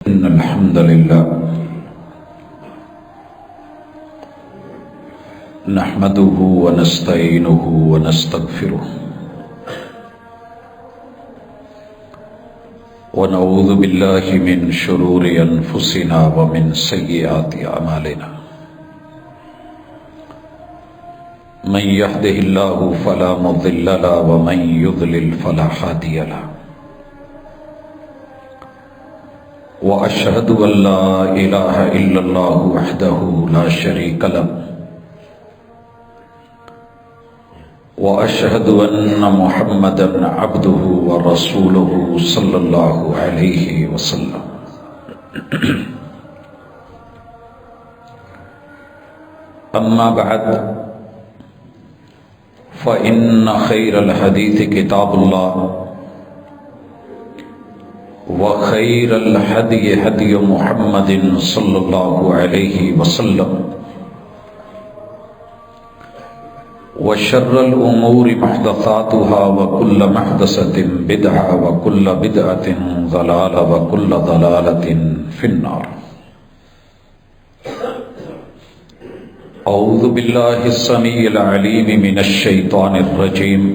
إن الحمد لله نحمده ونستعينه ونستغفره ونعوذ بالله من شرور أنفسنا ومن سيئات أعمالنا من يهده الله فلا مضل له ومن يضلل فلا هادي له وأشهد أن لا إله إلا الله وحده لا شريك له وأشهد أن محمدا عبده ورسوله صلى الله عليه وسلم أما بعد فإن خير الحديث كتاب الله وخير الهدي هدي محمد صلى الله عليه وسلم وشر الأمور محدثاتها وكل محدثة بدعة وكل بدعة ضلالة وكل ضلالة في النار. أعوذ بالله السميع العليم من الشيطان الرجيم.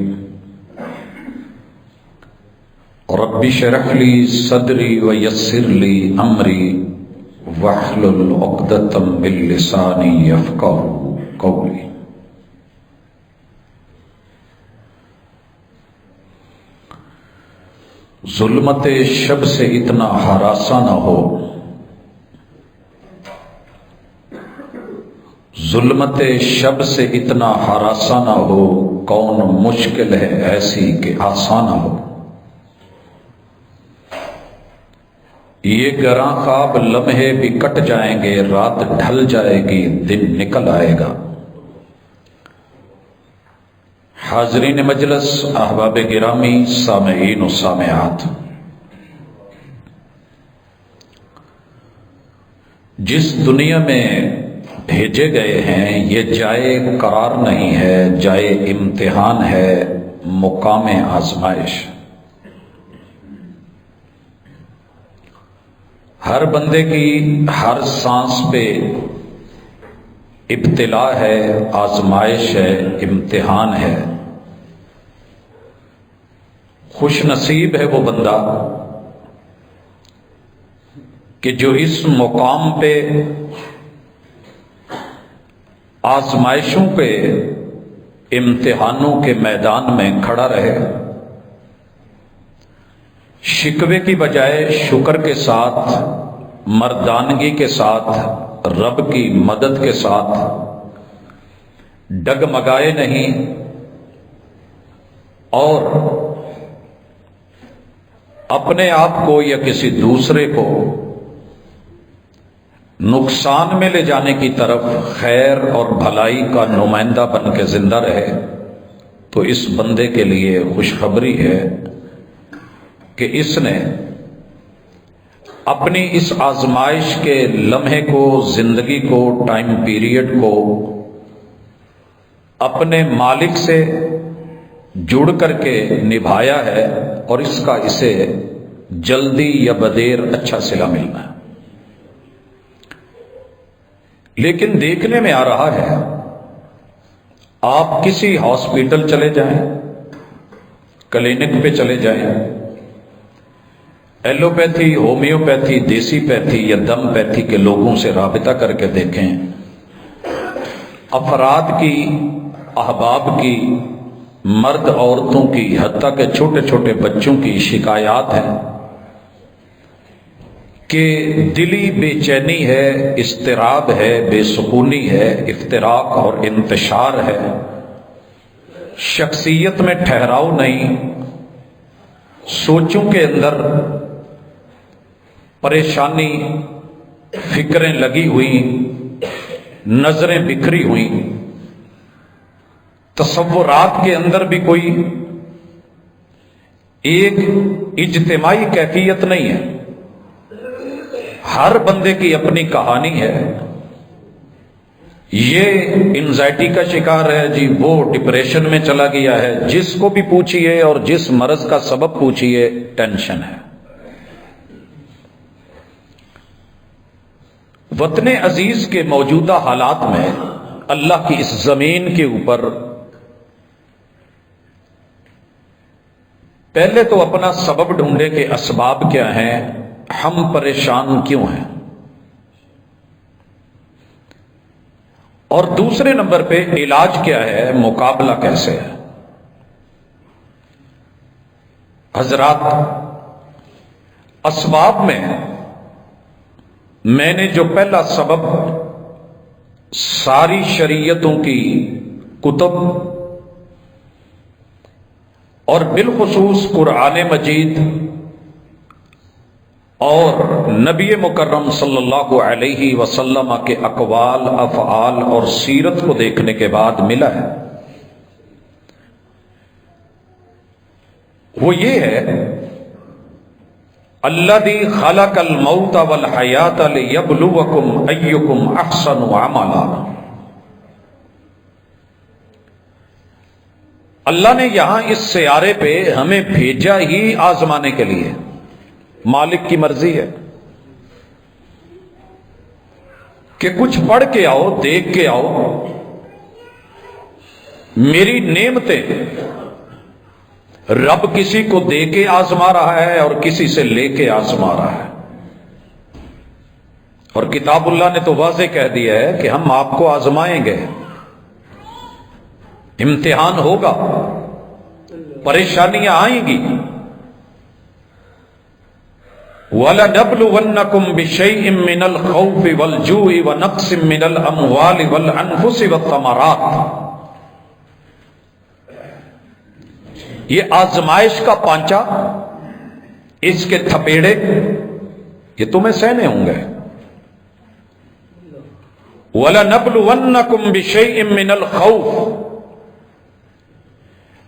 رب اشرح لي صدري ويسر لي أمري واحلل عقدة من لساني يفقهوا قولي. ظلمت شب سے اتنا ہراساں نہ ہو، ظلمت شب سے اتنا ہراساں نہ ہو، کون مشکل ہے ایسی کہ آسان نہ ہو. یہ گراں خواب لمحے بھی کٹ جائیں گے، رات ڈھل جائے گی، دن نکل آئے گا. حاضرین مجلس، احباب گرامی، سامعین و سامعات، جس دنیا میں بھیجے گئے ہیں یہ جائے قرار نہیں ہے، جائے امتحان ہے، مقام آزمائش. ہر بندے کی ہر سانس پہ ابتلا ہے، آزمائش ہے، امتحان ہے. خوش نصیب ہے وہ بندہ کہ جو اس مقام پہ آزمائشوں پہ امتحانوں کے میدان میں کھڑا رہے، شکوے کی بجائے شکر کے ساتھ، مردانگی کے ساتھ، رب کی مدد کے ساتھ ڈگمگائے نہیں اور اپنے آپ کو یا کسی دوسرے کو نقصان میں لے جانے کی طرف خیر اور بھلائی کا نمائندہ بن کے زندہ رہے، تو اس بندے کے لیے خوشخبری ہے کہ اس نے اپنی اس آزمائش کے لمحے کو، زندگی کو، ٹائم پیریڈ کو اپنے مالک سے جڑ کر کے نبھایا ہے، اور اس کا اسے جلدی یا بدیر اچھا صلہ ملنا ہے. لیکن دیکھنے میں آ رہا ہے، آپ کسی ہاسپٹل چلے جائیں، کلینک پہ چلے جائیں، ایلوپیتھی، ہومیوپیتھی، دیسی پیتھی یا دم پیتھی کے لوگوں سے رابطہ کر کے دیکھیں، افراد کی، احباب کی، مرد عورتوں کی، حتیٰ کہ چھوٹے چھوٹے بچوں کی شکایات ہیں کہ دلی بے چینی ہے، اضطراب ہے، بے سکونی ہے، افتراق اور انتشار ہے، شخصیت میں ٹھہراؤ نہیں، سوچوں کے اندر پریشانی، فکریں لگی ہوئی، نظریں بکھری ہوئی، تصورات کے اندر بھی کوئی ایک اجتماعی کیفیت نہیں ہے. ہر بندے کی اپنی کہانی ہے. یہ انزائٹی کا شکار ہے جی، وہ ڈپریشن میں چلا گیا ہے، جس کو بھی پوچھئے اور جس مرض کا سبب پوچھئے ٹینشن ہے. وطن عزیز کے موجودہ حالات میں اللہ کی اس زمین کے اوپر پہلے تو اپنا سبب ڈھونڈے کہ اسباب کیا ہیں، ہم پریشان کیوں ہیں، اور دوسرے نمبر پہ علاج کیا ہے، مقابلہ کیسے ہے۔ حضرات، اسباب میں نے جو پہلا سبب ساری شریعتوں کی کتب اور بالخصوص قرآن مجید اور نبی مکرم صلی اللہ علیہ وسلم کے اقوال، افعال اور سیرت کو دیکھنے کے بعد ملا ہے، وہ یہ ہے الذی خلق الموت والحیات لیبلوکم ایکم احسن عملا۔ اللہ نے یہاں اس سیارے پہ ہمیں بھیجا ہی آزمانے کے لیے، مالک کی مرضی ہے کہ کچھ پڑھ کے آؤ، دیکھ کے آؤ، میری نعمتیں رب کسی کو دے کے آزما رہا ہے اور کسی سے لے کے آزما رہا ہے، اور کتاب اللہ نے تو واضح کہہ دیا ہے کہ ہم آپ کو آزمائیں گے، امتحان ہوگا، پریشانیاں آئیں گی۔ وَلَنَبْلُوَنَّكُمْ بِشَيْءٍ مِّنَ الْخَوْفِ وَالْجُوعِ وَنَقْصٍ مِّنَ الْأَمْوَالِ وَالْأَنفُسِ وَالثَّمَرَاتِ۔ یہ آزمائش کا پانچا، اس کے تھپیڑے یہ تمہیں سہنے ہوں گے۔ وَلَنَبْلُوَنَّكُمْ بِشَيْءٍ مِّنَ الْخَوْفِ،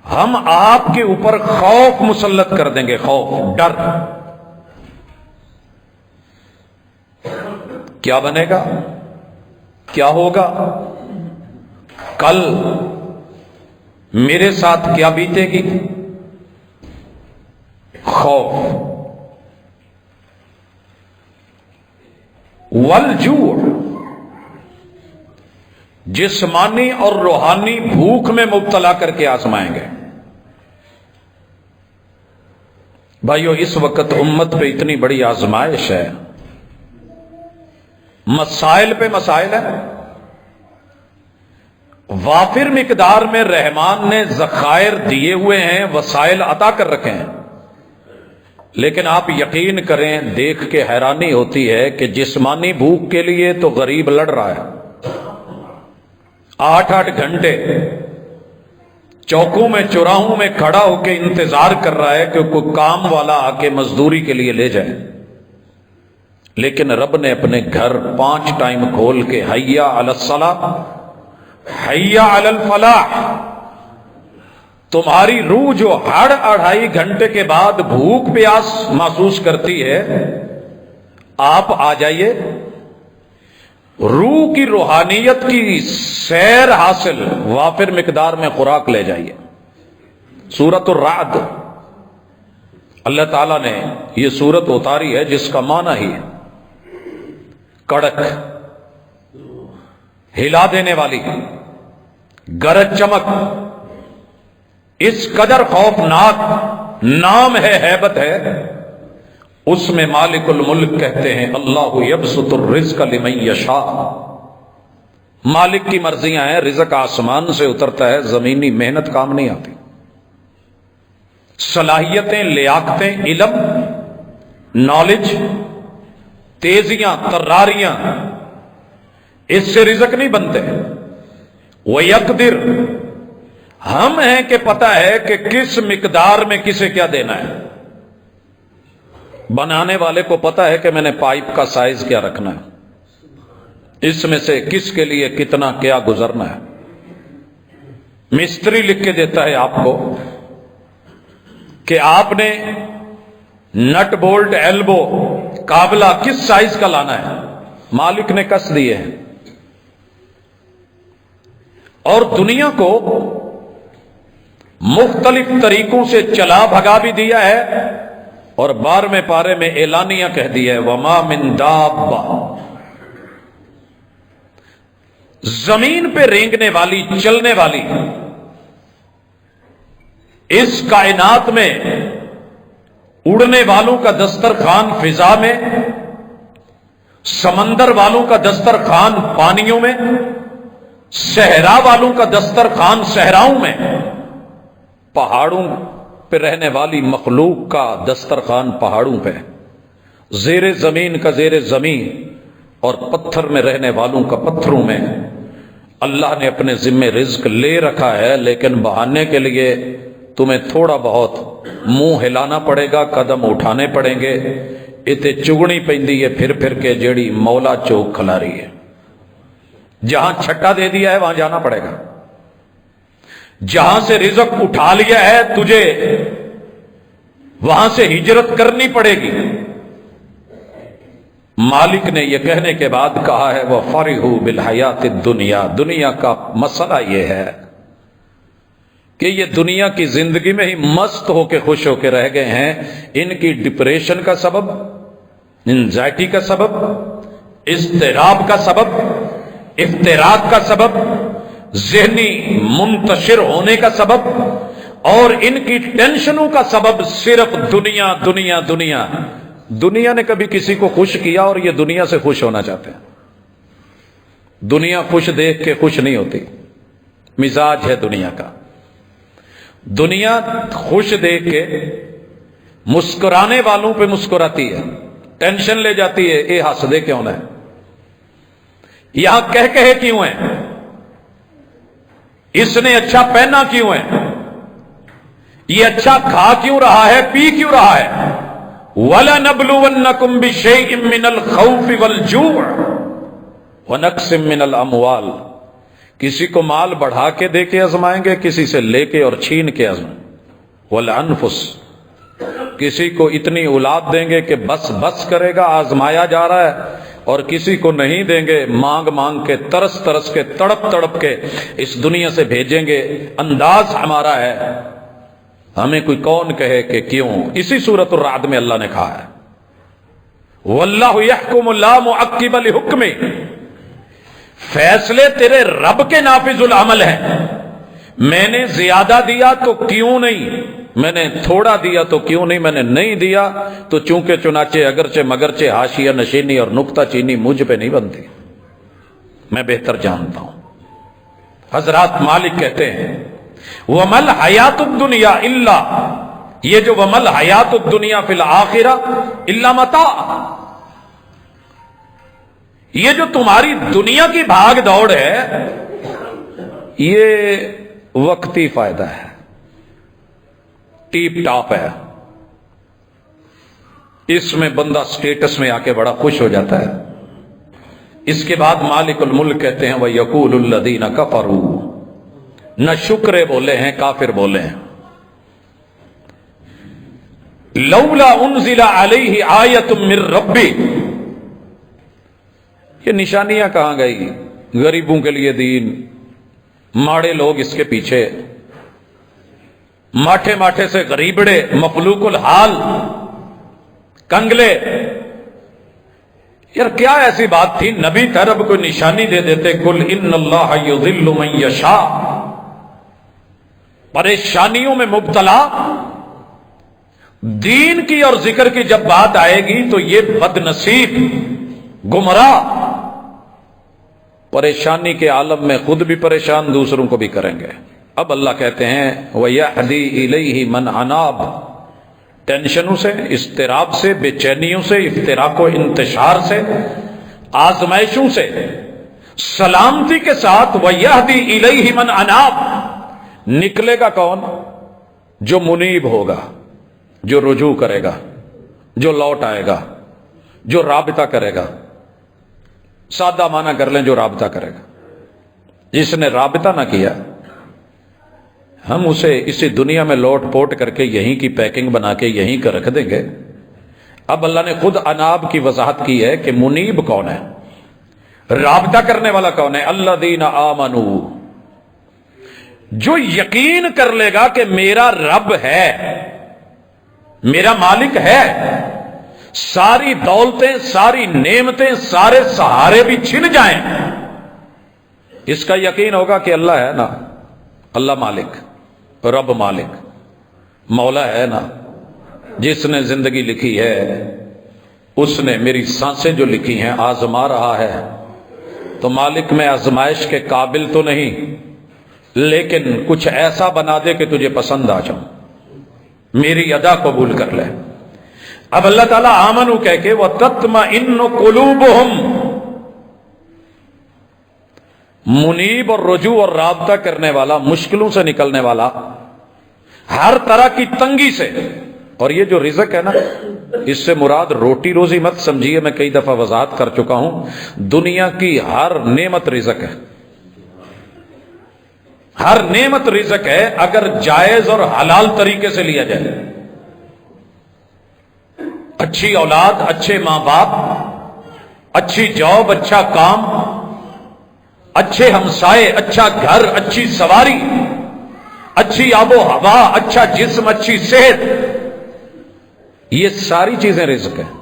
ہم آپ کے اوپر خوف مسلط کر دیں گے، خوف، ڈر۔ کیا بنے گا، کیا ہوگا، کل میرے ساتھ کیا بیتے گی، خوف۔ والجوع، جسمانی اور روحانی بھوک میں مبتلا کر کے آزمائیں گے۔ بھائیو، اس وقت امت پہ اتنی بڑی آزمائش ہے، مسائل پہ مسائل ہیں، وافر مقدار میں رحمان نے ذخائر دیے ہوئے ہیں، وسائل عطا کر رکھے ہیں، لیکن آپ یقین کریں، دیکھ کے حیرانی ہوتی ہے کہ جسمانی بھوک کے لیے تو غریب لڑ رہا ہے، 8-8 گھنٹے چوکوں میں، چوراہوں میں کھڑا ہو کے انتظار کر رہا ہے کہ کوئی کام والا آ کے مزدوری کے لیے لے جائے، لیکن رب نے اپنے گھر 5 ٹائم کھول کے حیا علی الصلاۃ، حیا علی الفلاح، تمہاری روح جو ہر 2.5 گھنٹے کے بعد بھوک پیاس محسوس کرتی ہے، آپ آ جائیے، روح کی روحانیت کی سیر حاصل، وافر مقدار میں خوراک لے جائیے۔ سورۃ الرعد، اللہ تعالیٰ نے یہ سورت اتاری ہے جس کا معنی ہی ہے کڑک، ہلا دینے والی، گرج چمک، اس قدر خوفناک نام ہے، ہیبت ہے، اس میں مالک الملک کہتے ہیں اللہ یبسط الرزق لمن یشاء، مالک کی مرضیاں ہیں، رزق آسمان سے اترتا ہے، زمینی محنت کام نہیں آتی، صلاحیتیں، لیاقتیں، علم، نالج، تیزیاں، تراریاں، اس سے رزق نہیں بنتے۔ وَيَقْدِرْ، ہم ہیں کہ پتہ ہے کہ کس مقدار میں کسے کیا دینا ہے، بنانے والے کو پتہ ہے کہ میں نے پائپ کا سائز کیا رکھنا ہے، اس میں سے کس کے لیے کتنا کیا گزرنا ہے، مستری لکھ کے دیتا ہے آپ کو کہ آپ نے نٹ بولٹ ایلبو قابلہ کس سائز کا لانا ہے، مالک نے کس دیے ہیں، اور دنیا کو مختلف طریقوں سے چلا بھگا بھی دیا ہے، اور 12ویں پارے میں اعلانیہ کہہ دیا ہے وَمَا مِن دَابَّةٍ، زمین پہ رینگنے والی، چلنے والی، اس کائنات میں اڑنے والوں کا دسترخوان فضا میں، سمندر والوں کا دسترخوان پانیوں میں، صحرا والوں کا دسترخوان صحراؤں میں، پہاڑوں پہ رہنے والی مخلوق کا دسترخوان پہاڑوں پہ، زیر زمین کا زیر زمین، اور پتھر میں رہنے والوں کا پتھروں میں۔ اللہ نے اپنے ذمے رزق لے رکھا ہے، لیکن بہانے کے لیے تمہیں تھوڑا بہت منہ ہلانا پڑے گا، قدم اٹھانے پڑیں گے۔ اتے چگنی پیندی ہے پھر پھر کے جیڑی مولا چوک کھلا رہی ہے۔ جہاں چھٹا دے دیا ہے وہاں جانا پڑے گا، جہاں سے رزق اٹھا لیا ہے تجھے وہاں سے ہجرت کرنی پڑے گی۔ مالک نے یہ کہنے کے بعد کہا ہے وَفَرِحُوا بِالْحَيَاةِ الدُّنْيَا، دنیا کا مسئلہ یہ ہے کہ یہ دنیا کی زندگی میں ہی مست ہو کے خوش ہو کے رہ گئے ہیں۔ ان کی ڈپریشن کا سبب، انزائٹی کا سبب، اضطراب کا سبب، افتراق کا سبب، ذہنی منتشر ہونے کا سبب، اور ان کی ٹینشنوں کا سبب صرف دنیا دنیا دنیا۔ دنیا نے کبھی کسی کو خوش کیا اور یہ دنیا سے خوش ہونا چاہتے ہیں۔ دنیا خوش دیکھ کے خوش نہیں ہوتی، مزاج ہے دنیا کا۔ دنیا خوش دیکھ کے مسکرانے والوں پہ مسکراتی ہے، ٹینشن لے جاتی ہے، اے ہنس دے کیوں نہ ہے، یہاں کہے کیوں ہے، اس نے اچھا پہنا کیوں ہے، یہ اچھا کھا کیوں رہا ہے، پی کیوں رہا ہے۔ وَلَنَبْلُوَنَّكُمْ بِشَيْءٍ مِّنَ الْخَوْفِ وَالْجُوعِ وَنَقْصٍ مِّنَ الْأَمْوَالِ، کسی کو مال بڑھا کے دے کے آزمائیں گے، کسی سے لے کے اور چھین کے آزمائیں گے۔ وَالْأَنفُسِ، کسی کو اتنی اولاد دیں گے کہ بس بس کرے گا، آزمایا جا رہا ہے، اور کسی کو نہیں دیں گے، مانگ مانگ کے، ترس ترس کے، تڑپ تڑپ کے اس دنیا سے بھیجیں گے۔ انداز ہمارا ہے، ہمیں کوئی کون کہے کہ کیوں۔ اسی سورۃ الرعد میں اللہ نے کہا ہے وَاللَّهُ يَحْكُمُ لَا مُعَقِّبَ لِحُكْمِهِ، فیصلے تیرے رب کے نافذ العمل ہیں۔ میں نے زیادہ دیا تو کیوں نہیں، میں نے تھوڑا دیا تو کیوں نہیں، میں نے نہیں دیا تو چونکہ چنانچہ اگرچہ مگرچہ حاشیہ نشینی اور نکتہ چینی مجھ پہ نہیں بنتی، میں بہتر جانتا ہوں۔ حضرات مالک کہتے ہیں وَمَا الْحَيَاةُ الدُّنْيَا إِلَّا، یہ جو وَمَا الْحَيَاةُ الدُّنْيَا فِي الْآخِرَةِ إِلَّا مَتَاعٌ، یہ جو تمہاری دنیا کی بھاگ دوڑ ہے یہ وقتی فائدہ ہے، ٹیپ ٹاپ ہے، اس میں بندہ سٹیٹس میں آ کے بڑا خوش ہو جاتا ہے۔ اس کے بعد مالک الملک کہتے ہیں وَيَقُولُ الَّذِينَ كَفَرُوا، نہ شکرے بولے ہیں، کافر بولے ہیں، لولا انزل علیہ آیۃ من ربی، یہ نشانیاں کہاں گئی؟ غریبوں کے لیے دین، ماڑے لوگ اس کے پیچھے، ماٹھے ماٹھے سے غریبڑے، مخلوق الحال، کنگلے۔ یار کیا ایسی بات تھی، نبی طرف کوئی نشانی دے دیتے، قل ان اللہ یضل من یشاء۔ پریشانیوں میں مبتلا، دین کی اور ذکر کی جب بات آئے گی تو یہ بد نصیب، گمراہ، پریشانی کے عالم میں خود بھی پریشان، دوسروں کو بھی کریں گے۔ اب اللہ کہتے ہیں وَيَهْدِي إِلَيْهِ مَنْ أَنَابَ، ٹینشنوں سے، اضطراب سے، بے چینیوں سے، افتراق و انتشار سے، آزمائشوں سے سلامتی کے ساتھ وَيَهْدِي إِلَيْهِ مَنْ أَنَابَ، نکلے گا کون؟ جو منیب ہوگا، جو رجوع کرے گا، جو لوٹ آئے گا، جو رابطہ کرے گا۔ سادہ معنی کر لیں، جو رابطہ کرے گا۔ جس نے رابطہ نہ کیا ہم اسے اسی دنیا میں لوٹ پوٹ کر کے یہیں کی پیکنگ بنا کے یہیں کا رکھ دیں گے۔ اب اللہ نے خود اناب کی وضاحت کی ہے کہ منیب کون ہے، رابطہ کرنے والا کون ہے؟ الذین آمنوا، جو یقین کر لے گا کہ میرا رب ہے، میرا مالک ہے، ساری دولتیں، ساری نعمتیں، سارے سہارے بھی چھن جائیں اس کا یقین ہوگا کہ اللہ ہے نا، اللہ مالک، رب مالک، مولا ہے نا، جس نے زندگی لکھی ہے اس نے میری سانسیں جو لکھی ہیں آزما رہا ہے، تو مالک میں آزمائش کے قابل تو نہیں، لیکن کچھ ایسا بنا دے کہ تجھے پسند آ جاؤں، میری ادا قبول کر لے۔ اب اللہ تعالیٰ آمنو کہہ کے وَتَطْمَئِنُّ قُلُوبُهُمْ، منیب اور رجوع اور رابطہ کرنے والا، مشکلوں سے نکلنے والا، ہر طرح کی تنگی سے۔ اور یہ جو رزق ہے نا، اس سے مراد روٹی روزی مت سمجھیے، میں کئی دفعہ وضاحت کر چکا ہوں، دنیا کی ہر نعمت رزق ہے، ہر نعمت رزق ہے اگر جائز اور حلال طریقے سے لیا جائے۔ اچھی اولاد، اچھے ماں باپ، اچھی جاب، اچھا کام، اچھے ہمسائے، اچھا گھر، اچھی سواری، اچھی آب و ہوا، اچھا جسم، اچھی صحت، یہ ساری چیزیں رزق ہیں۔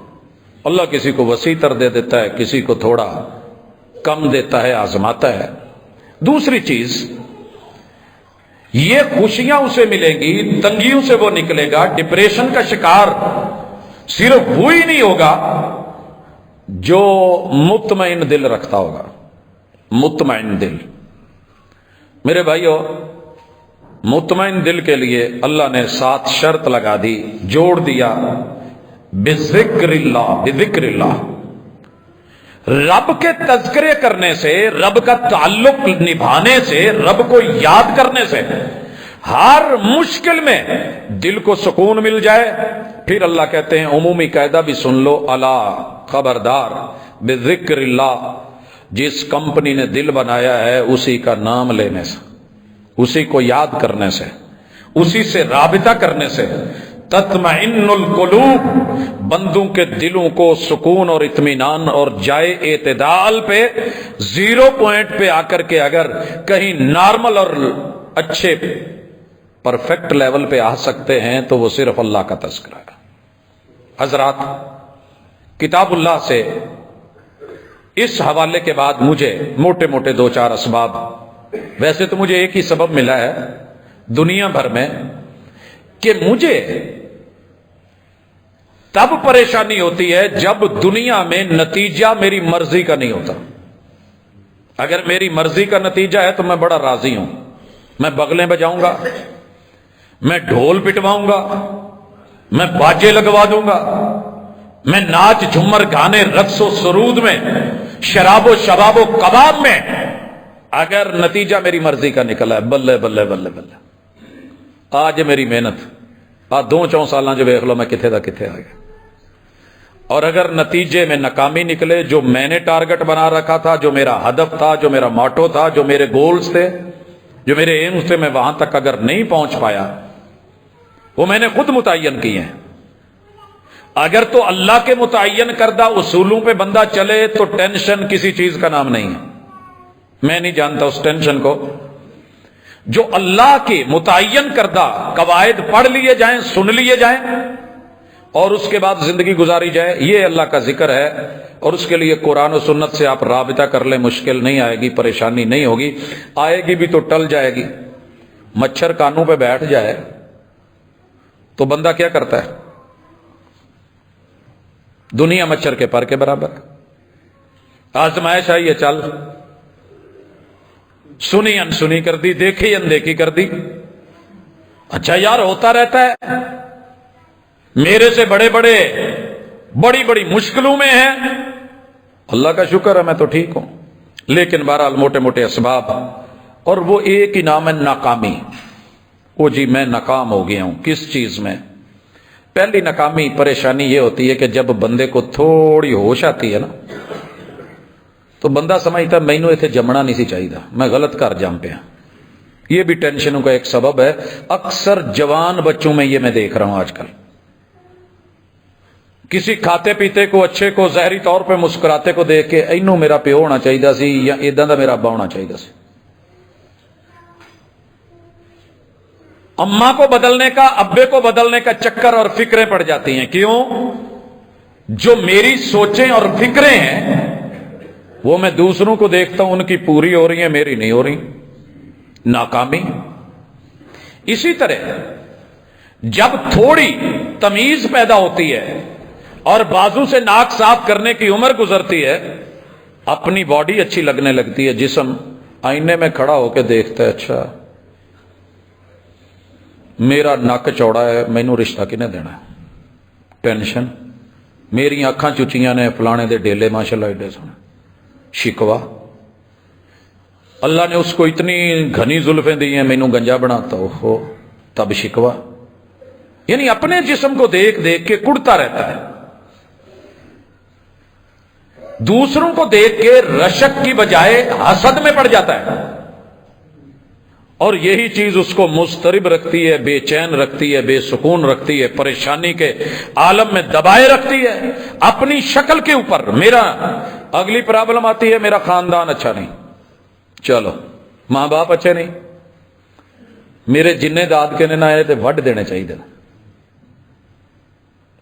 اللہ کسی کو وسیع تر دے دیتا ہے، کسی کو تھوڑا کم دیتا ہے، آزماتا ہے۔ دوسری چیز، یہ خوشیاں اسے ملیں گی، تنگیوں سے وہ نکلے گا، ڈپریشن کا شکار صرف وہی نہیں ہوگا جو مطمئن دل رکھتا ہوگا۔ مطمئن دل، میرے بھائیو، مطمئن دل کے لیے اللہ نے 7 شرط لگا دی، جوڑ دیا، بذکر اللہ، بذکر اللہ، رب کے تذکرے کرنے سے، رب کا تعلق نبھانے سے، رب کو یاد کرنے سے ہر مشکل میں دل کو سکون مل جائے۔ پھر اللہ کہتے ہیں عمومی قاعدہ بھی سن لو، الا خبردار، بذکر اللہ، جس کمپنی نے دل بنایا ہے اسی کا نام لینے سے، اسی کو یاد کرنے سے، اسی سے رابطہ کرنے سے تطمئن القلوب، بندوں کے دلوں کو سکون اور اطمینان اور جائے اعتدال پہ، 0 پوائنٹ پہ آ کر کے اگر کہیں نارمل اور اچھے پرفیکٹ لیول پہ آ سکتے ہیں تو وہ صرف اللہ کا تذکرہ ہے۔ حضرات، کتاب اللہ سے اس حوالے کے بعد مجھے موٹے موٹے 2-4 اسباب، ویسے تو مجھے ایک ہی سبب ملا ہے دنیا بھر میں کہ مجھے تب پریشانی ہوتی ہے جب دنیا میں نتیجہ میری مرضی کا نہیں ہوتا۔ اگر میری مرضی کا نتیجہ ہے تو میں بڑا راضی ہوں، میں بغلیں بجاؤں گا، میں ڈھول پٹواؤں گا، میں باجے لگوا دوں گا، میں ناچ جھمر گانے رقص و سرود میں، شراب و شباب و کباب میں، اگر نتیجہ میری مرضی کا نکلا ہے، بلے بلے بلے بلے، آج میری محنت 2-4 سالاں جو دیکھ لو میں کتنے دا کتنے آ گیا۔ اور اگر نتیجے میں ناکامی نکلے، جو میں نے ٹارگٹ بنا رکھا تھا، جو میرا ہدف تھا، جو میرا موٹو تھا، جو میرے گولز تھے، جو میرے ایمز تھے، میں وہاں تک اگر نہیں پہنچ پایا، وہ میں نے خود متعین کیے ہیں۔ اگر تو اللہ کے متعین کردہ اصولوں پہ بندہ چلے تو ٹینشن کسی چیز کا نام نہیں ہے۔ میں نہیں جانتا اس ٹینشن کو۔ جو اللہ کے متعین کردہ قواعد پڑھ لیے جائیں، سن لیے جائیں اور اس کے بعد زندگی گزاری جائے، یہ اللہ کا ذکر ہے۔ اور اس کے لیے قرآن و سنت سے آپ رابطہ کر لیں، مشکل نہیں آئے گی، پریشانی نہیں ہوگی، آئے گی بھی تو ٹل جائے گی۔ مچھر کانوں پہ بیٹھ جائے تو بندہ کیا کرتا ہے؟ دنیا مچھر کے پر کے برابر ہے۔ آزمائش آئی ہے، چل، سنی انسنی کر دی، دیکھی اندیکھی کر دی، اچھا یار ہوتا رہتا ہے، میرے سے بڑے بڑے بڑی بڑی مشکلوں میں ہیں، اللہ کا شکر ہے میں تو ٹھیک ہوں۔ لیکن بہرحال موٹے موٹے اسباب، اور وہ ایک ہی نام ہے ناکامی۔ وہ جی میں ناکام ہو گیا ہوں، کس چیز میں؟ پہلی ناکامی پریشانی یہ ہوتی ہے کہ جب بندے کو تھوڑی ہوش آتی ہے نا تو بندہ سمجھتا ہے مینوں ایتھے جمنا نہیں سی چاہیے، میں غلط کر جم پیا۔ یہ بھی ٹینشنوں کا ایک سبب ہے، اکثر جوان بچوں میں یہ میں دیکھ رہا ہوں آج کل۔ کسی کھاتے پیتے کو، اچھے کو، ظاہری طور پہ مسکراتے کو دیکھ کے اینوں میرا پیو ہونا چاہیے سی یا اداں دا میرا ابا ہونا چاہیے سی۔ اماں کو بدلنے کا، ابے کو بدلنے کا چکر اور فکریں پڑ جاتی ہیں۔ کیوں؟ جو میری سوچیں اور فکریں ہیں وہ میں دوسروں کو دیکھتا ہوں، ان کی پوری ہو رہی ہے، میری نہیں ہو رہی، ناکامی۔ اسی طرح جب تھوڑی تمیز پیدا ہوتی ہے اور بازو سے ناک صاف کرنے کی عمر گزرتی ہے، اپنی باڈی اچھی لگنے لگتی ہے، جسم آئینے میں کھڑا ہو کے دیکھتا ہے، اچھا میرا نک چوڑا ہے، مینوں رشتہ کنے دینا ہے، ٹینشن، میری اکھاں چچیاں نے، فلانے دے ڈیلے ماشاءاللہ ایڈے سونے، شکوا، اللہ نے اس کو اتنی گھنی زلفیں دی ہیں، مینوں گنجا بناتا ہو، تب شکوا۔ یعنی اپنے جسم کو دیکھ دیکھ کے کڑتا رہتا ہے، دوسروں کو دیکھ کے رشک کی بجائے حسد میں پڑ جاتا ہے، اور یہی چیز اس کو مضطرب رکھتی ہے، بے چین رکھتی ہے، بے سکون رکھتی ہے، پریشانی کے عالم میں دبائے رکھتی ہے اپنی شکل کے اوپر۔ میرا اگلی پرابلم آتی ہے، میرا خاندان اچھا نہیں، چلو ماں باپ اچھے نہیں، میرے جنے داد کے نہ آئے تو وڈ دینے چاہیے،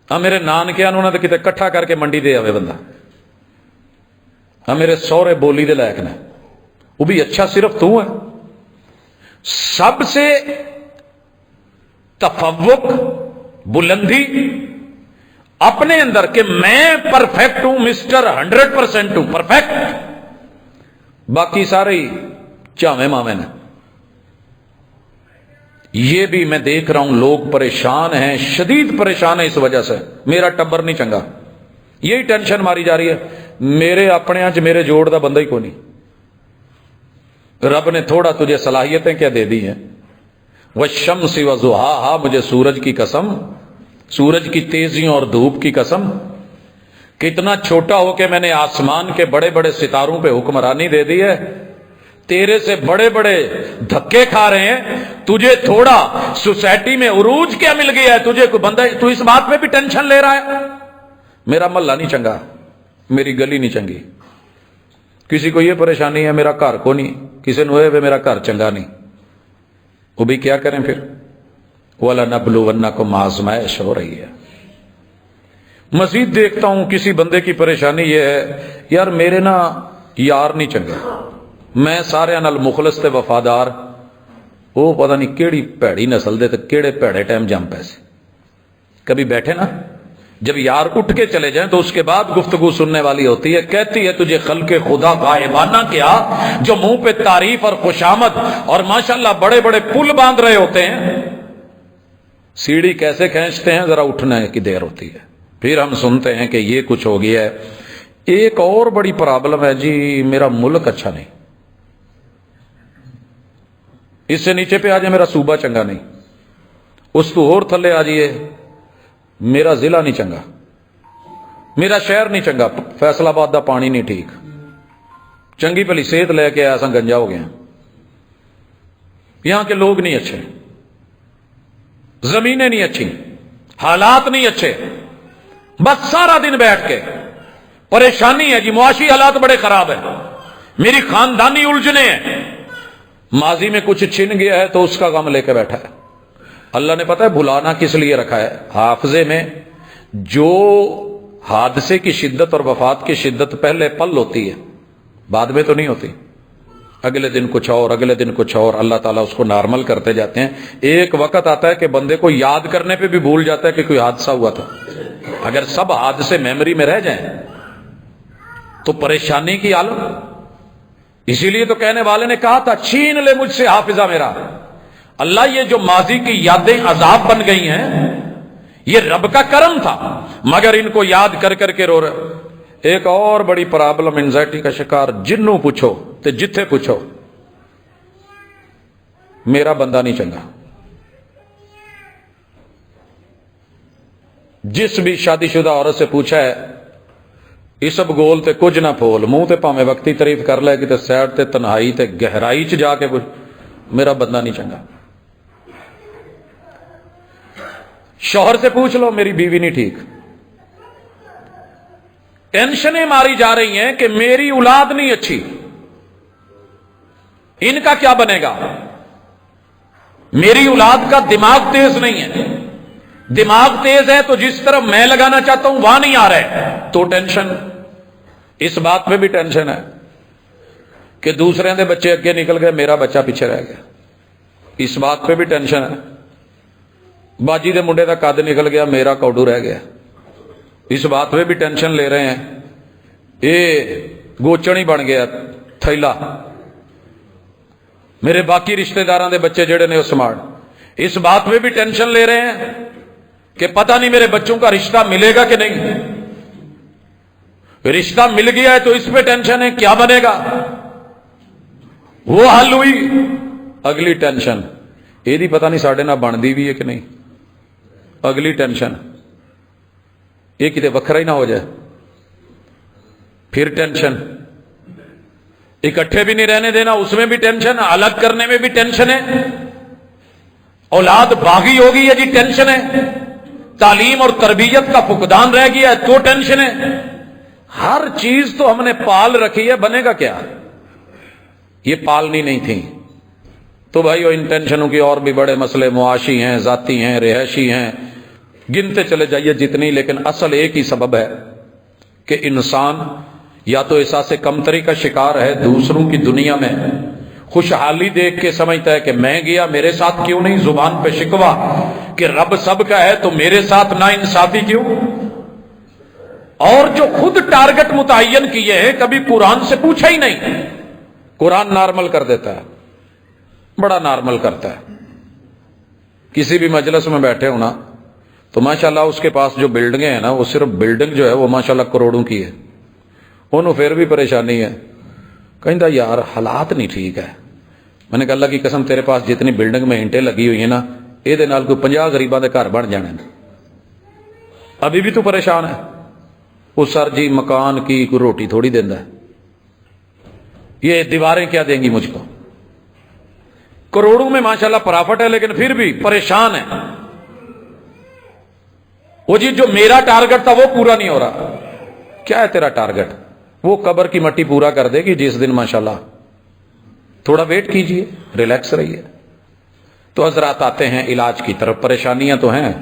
ہاں میرے نانکے انہوں نے کتے کٹھا کر کے منڈی دے آوے بندہ، ہاں میرے سورے بولی دے لائق نے، وہ بھی اچھا صرف تو ہے۔ سب سے تفوق، بلندی اپنے اندر کہ میں پرفیکٹ ہوں، مسٹر 100% ہوں، پرفیکٹ، باقی سارے ہی چاویں ماویں نے۔ یہ بھی میں دیکھ رہا ہوں لوگ پریشان ہیں، شدید پریشان ہیں اس وجہ سے، میرا ٹبر نہیں چنگا، یہی ٹینشن ماری جا رہی ہے، میرے اپنے آج میرے جوڑ دا بندہ ہی کو نہیں۔ رب نے تھوڑا تجھے صلاحیتیں کیا دے دی ہیں، والشمس وضحاہا، مجھے سورج کی قسم، سورج کی تیزیوں اور دھوپ کی قسم، کتنا چھوٹا ہو کے میں نے آسمان کے بڑے بڑے ستاروں پہ حکمرانی دے دی ہے، تیرے سے بڑے بڑے دھکے کھا رہے ہیں، تجھے تھوڑا سوسائٹی میں عروج کیا مل گیا ہے، تجھے کوئی بندہ، تو اس بات پہ بھی ٹینشن لے رہا ہے، میرا محلہ نہیں چنگا، میری گلی نہیں چنگی، کسی کو یہ پریشانی ہے میرا گھر کو نہیں، کسی نے ہوئے میرا گھر چنگا نہیں، وہ بھی کیا کریں پھر، وَلَنَبْلُوَنَّكُمْ، آزمائش ہو رہی ہے۔ مزید دیکھتا ہوں کسی بندے کی پریشانی یہ ہے، یار میرے نا یار نہیں چنگے، میں سارے نال مخلص تے وفادار، وہ پتہ نہیں کیڑی پیڑی نسل دے تے کیڑے پیڑے ٹائم جم پیسے۔ کبھی بیٹھے نا، جب یار اٹھ کے چلے جائیں تو اس کے بعد گفتگو سننے والی ہوتی ہے، کہتی ہے تجھے خلق خدا غائبانہ کیا، جو منہ پہ تعریف اور خوشامد اور ماشاءاللہ بڑے بڑے پل باندھ رہے ہوتے ہیں، سیڑھی کیسے کھینچتے ہیں، ذرا اٹھنے کی دیر ہوتی ہے، پھر ہم سنتے ہیں کہ یہ کچھ ہو گیا ہے۔ ایک اور بڑی پرابلم ہے جی، میرا ملک اچھا نہیں، اس سے نیچے پہ آ جائے میرا صوبہ چنگا نہیں، اس تو اور تھلے آ جائیے میرا ضلع نہیں چنگا، میرا شہر نہیں چنگا، فیصل آباد دا پانی نہیں ٹھیک، چنگی پلی صحت لے کے ایسا گنجا ہو گیا، یہاں کے لوگ نہیں اچھے، زمینیں نہیں اچھی، حالات نہیں اچھے، بس سارا دن بیٹھ کے پریشانی ہے جی، معاشی حالات بڑے خراب ہیں، میری خاندانی الجھنے ہیں، ماضی میں کچھ چھن گیا ہے تو اس کا غم لے کے بیٹھا ہے۔ اللہ نے پتہ ہے بھلانا کس لیے رکھا ہے، حافظے میں جو حادثے کی شدت اور وفات کی شدت پہلے پل ہوتی ہے، بعد میں تو نہیں ہوتی، اگلے دن کچھ اور، اگلے دن کچھ اور، اللہ تعالیٰ اس کو نارمل کرتے جاتے ہیں۔ ایک وقت آتا ہے کہ بندے کو یاد کرنے پہ بھی بھول جاتا ہے کہ کوئی حادثہ ہوا تھا۔ اگر سب حادثے میموری میں رہ جائیں تو پریشانی کی عالم۔ اسی لیے تو کہنے والے نے کہا تھا چھین لے مجھ سے حافظہ میرا، اللہ یہ جو ماضی کی یادیں عذاب بن گئی ہیں یہ رب کا کرم تھا، مگر ان کو یاد کر کر کے رو رہے۔ ایک اور بڑی پرابلم انزائٹی کا شکار، جنوں پوچھو تے جتھے پوچھو میرا بندہ نہیں چنگا، جس بھی شادی شدہ عورت سے پوچھا ہے اسب گول تے کچھ نہ پھول، منہ تے پاویں وقتی تعریف کر لے کہ سیڈ تے تنہائی تے گہرائی چ جا کے پوچھ، میرا بندہ نہیں چنگا۔ شوہر سے پوچھ لو میری بیوی نہیں ٹھیک، ٹینشنیں ماری جا رہی ہیں کہ میری اولاد نہیں اچھی، ان کا کیا بنے گا، میری اولاد کا دماغ تیز نہیں ہے، دماغ تیز ہے تو جس طرف میں لگانا چاہتا ہوں وہاں نہیں آ رہا ہے، تو ٹینشن۔ اس بات پہ بھی ٹینشن ہے کہ دوسرے دے بچے اگے نکل گئے، میرا بچہ پیچھے رہ گیا، اس بات پہ بھی ٹینشن ہے۔ باجی دے منڈے دا قد نکل گیا، میرا کوڈو رہ گیا، اس بات پہ بھی ٹینشن لے رہے ہیں۔ یہ گوچن ہی بن گیا تھیلا، میرے باقی رشتہ داراں دے بچے جڑے نے وہ سماڑ، اس بات پہ بھی ٹینشن لے رہے ہیں کہ پتہ نہیں میرے بچوں کا رشتہ ملے گا کہ نہیں۔ رشتہ مل گیا ہے تو اس پہ ٹینشن ہے، کیا بنے گا؟ وہ حل ہوئی، اگلی ٹینشن یہ پتہ نہیں ساڈے نال بنتی بھی ہے کہ نہیں، اگلی ٹینشن یہ کتے وکھرا ہی نہ ہو جائے، پھر ٹینشن، اکٹھے بھی نہیں رہنے دینا اس میں بھی ٹینشن، الگ کرنے میں بھی ٹینشن ہے، اولاد باغی ہوگی یہ جی ٹینشن ہے، تعلیم اور تربیت کا فقدان رہ گیا ہے تو ٹینشن ہے۔ ہر چیز تو ہم نے پال رکھی ہے، بنے گا کیا؟ یہ پالنی نہیں تھی تو بھائی ان ٹینشنوں کی اور بھی بڑے مسئلے معاشی ہیں، ذاتی ہیں، رہائشی ہیں، گنتے چلے جائیے جتنی، لیکن اصل ایک ہی سبب ہے کہ انسان یا تو احساس کمتری کا شکار ہے، دوسروں کی دنیا میں خوشحالی دیکھ کے سمجھتا ہے کہ میں گیا میرے ساتھ کیوں نہیں، زبان پہ شکوہ کہ رب سب کا ہے تو میرے ساتھ نا انصافی کیوں، اور جو خود ٹارگٹ متعین کیے ہیں کبھی قرآن سے پوچھا ہی نہیں۔ قرآن نارمل کر دیتا ہے، بڑا نارمل کرتا ہے۔ کسی بھی مجلس میں بیٹھے ہونا تو ماشاءاللہ اس کے پاس جو بلڈنگیں ہیں نا، وہ صرف بلڈنگ جو ہے وہ ماشاءاللہ کروڑوں کی ہے، انہوں پھر بھی پریشانی ہے، کہندا یار حالات نہیں ٹھیک ہے۔ میں نے کہا اللہ کی قسم تیرے پاس جتنی بلڈنگ میں اینٹیں لگی ہوئی ہیں نا، یہ نال کوئی 50 غریباں دے گھر بن جانے، ابھی بھی تو پریشان ہے۔ وہ سر جی مکان کی کوئی روٹی تھوڑی دیندا ہے، یہ دیواریں کیا دیں گی مجھ کو؟ کروڑوں میں ماشاءاللہ پرافٹ ہے لیکن پھر بھی پریشان ہے۔ وہ جی جو میرا ٹارگٹ تھا وہ پورا نہیں ہو رہا۔ کیا ہے تیرا ٹارگٹ؟ وہ قبر کی مٹی پورا کر دے گی جس دن ماشاءاللہ، تھوڑا ویٹ کیجئے، ریلیکس رہیے۔ تو حضرات آتے ہیں علاج کی طرف۔ پریشانیاں تو ہیں،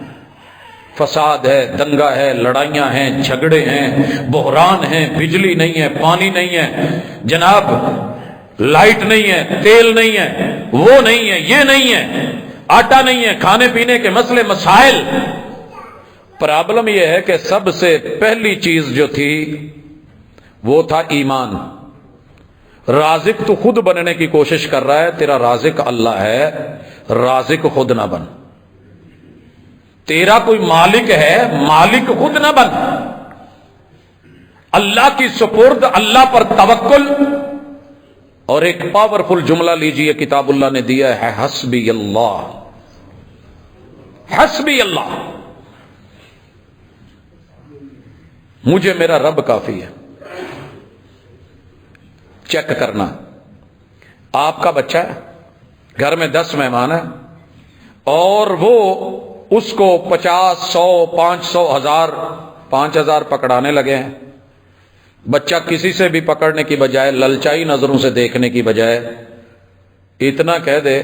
فساد ہے، دنگا ہے، لڑائیاں ہیں، جھگڑے ہیں، بحران ہیں، بجلی نہیں ہے، پانی نہیں ہے، جناب لائٹ نہیں ہے، تیل نہیں ہے، وہ نہیں ہے، یہ نہیں ہے، آٹا نہیں ہے، کھانے پینے کے مسئلے مسائل۔ پرابلم یہ ہے کہ سب سے پہلی چیز جو تھی وہ تھا ایمان۔ رازق تو خود بننے کی کوشش کر رہا ہے، تیرا رازق اللہ ہے، رازق خود نہ بن۔ تیرا کوئی مالک ہے، مالک خود نہ بن۔ اللہ کی سپرد، اللہ پر توکل۔ اور ایک پاورفل جملہ لیجئے، کتاب اللہ نے دیا ہے، حسبی اللہ، حسبی اللہ، مجھے میرا رب کافی ہے۔ چیک کرنا، آپ کا بچہ ہے، گھر میں 10 مہمان ہیں اور وہ اس کو 50، 100، 500، 1000، 5000 پکڑانے لگے ہیں۔ بچہ کسی سے بھی پکڑنے کی بجائے، للچائی نظروں سے دیکھنے کی بجائے اتنا کہہ دے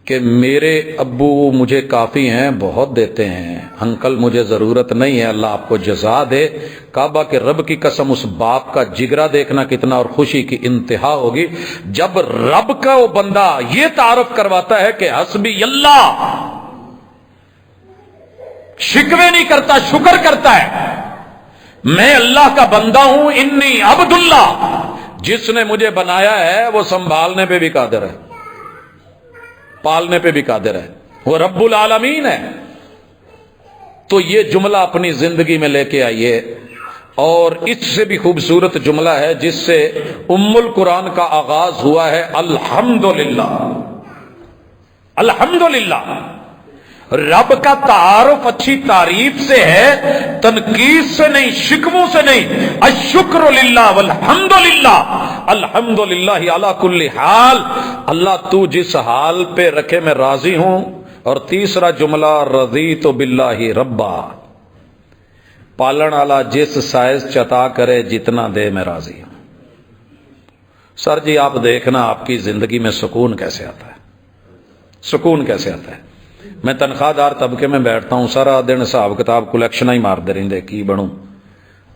کہ میرے ابو مجھے کافی ہیں، بہت دیتے ہیں، انکل مجھے ضرورت نہیں ہے، اللہ آپ کو جزا دے۔ کعبہ کے رب کی قسم، اس باپ کا جگرا دیکھنا کتنا اور خوشی کی انتہا ہوگی جب رب کا وہ بندہ یہ تعارف کرواتا ہے کہ حسبی اللہ، شکوے نہیں کرتا، شکر کرتا ہے، میں اللہ کا بندہ ہوں، انی عبد اللہ، جس نے مجھے بنایا ہے وہ سنبھالنے پہ بھی قادر ہے، پالنے پہ بھی قادر ہے، وہ رب العالمین ہے۔ تو یہ جملہ اپنی زندگی میں لے کے آئیے۔ اور اس سے بھی خوبصورت جملہ ہے جس سے ام القرآن کا آغاز ہوا ہے، الحمدللہ، الحمدللہ۔ رب کا تعارف اچھی تعریف سے ہے، تنقید سے نہیں، شکووں سے نہیں۔ الشکر للہ والحمدللہ، الحمدللہ علی کل حال، اللہ تو جس حال پہ رکھے میں راضی ہوں۔ اور تیسرا جملہ، رضیت باللہ ربا، پالن والا جس سائز چتا کرے جتنا دے میں راضی ہوں۔ سر جی آپ دیکھنا آپ کی زندگی میں سکون کیسے آتا ہے، سکون کیسے آتا ہے۔ میں تنخواہ دار طبقے میں بیٹھتا ہوں، سارا دن حساب کتاب کلیکشن ہی مار دے رہے، کی بنوں،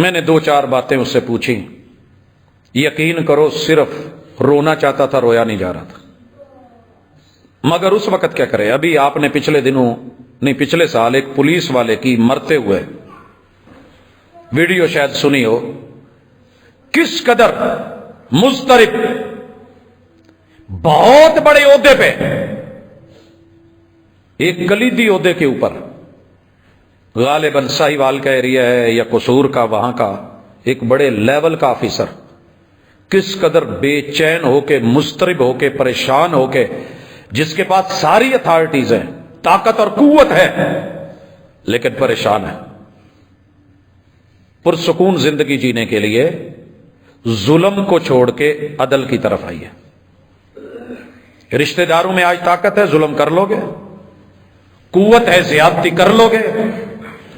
میں نے 2-4 باتیں اس سے پوچھی، یقین کرو صرف رونا چاہتا تھا، رویا نہیں جا رہا تھا۔ مگر اس وقت کیا کرے؟ ابھی آپ نے پچھلے سال ایک پولیس والے کی مرتے ہوئے ویڈیو شاید سنی ہو، کس قدر مضطرب، بہت بڑے عہدے پہ، ایک کلیدی عہدے کے اوپر، غالباً ساہیوال کا ایریا ہے یا قصور کا، وہاں کا ایک بڑے لیول کا آفیسر کس قدر بے چین ہو کے، مضطرب ہو کے، پریشان ہو کے، جس کے پاس ساری اتھارٹیز ہیں، طاقت اور قوت ہے، لیکن پریشان ہے، پرسکون زندگی جینے کے لیے ظلم کو چھوڑ کے عدل کی طرف آئیے۔ رشتہ داروں میں آج طاقت ہے، ظلم کر لو گے، قوت ہے، زیادتی کر لو گے،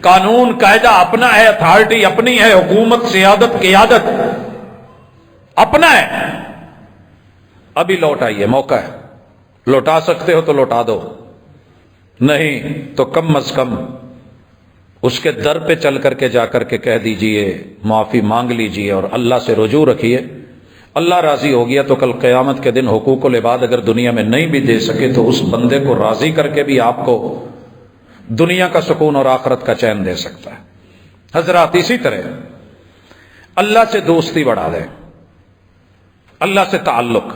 قانون قاعدہ اپنا ہے، اتھارٹی اپنی ہے، حکومت، سیادت، قیادت اپنا ہے، ابھی لوٹ آئیے، موقع ہے، لوٹا سکتے ہو تو لوٹا دو، نہیں تو کم از کم اس کے در پہ چل کر کے جا کر کے کہہ دیجئے، معافی مانگ لیجئے اور اللہ سے رجوع رکھیے۔ اللہ راضی ہو گیا تو کل قیامت کے دن حقوق العباد اگر دنیا میں نہیں بھی دے سکے تو اس بندے کو راضی کر کے بھی آپ کو دنیا کا سکون اور آخرت کا چین دے سکتا ہے۔ حضرات، اسی طرح اللہ سے دوستی بڑھا دیں، اللہ سے تعلق۔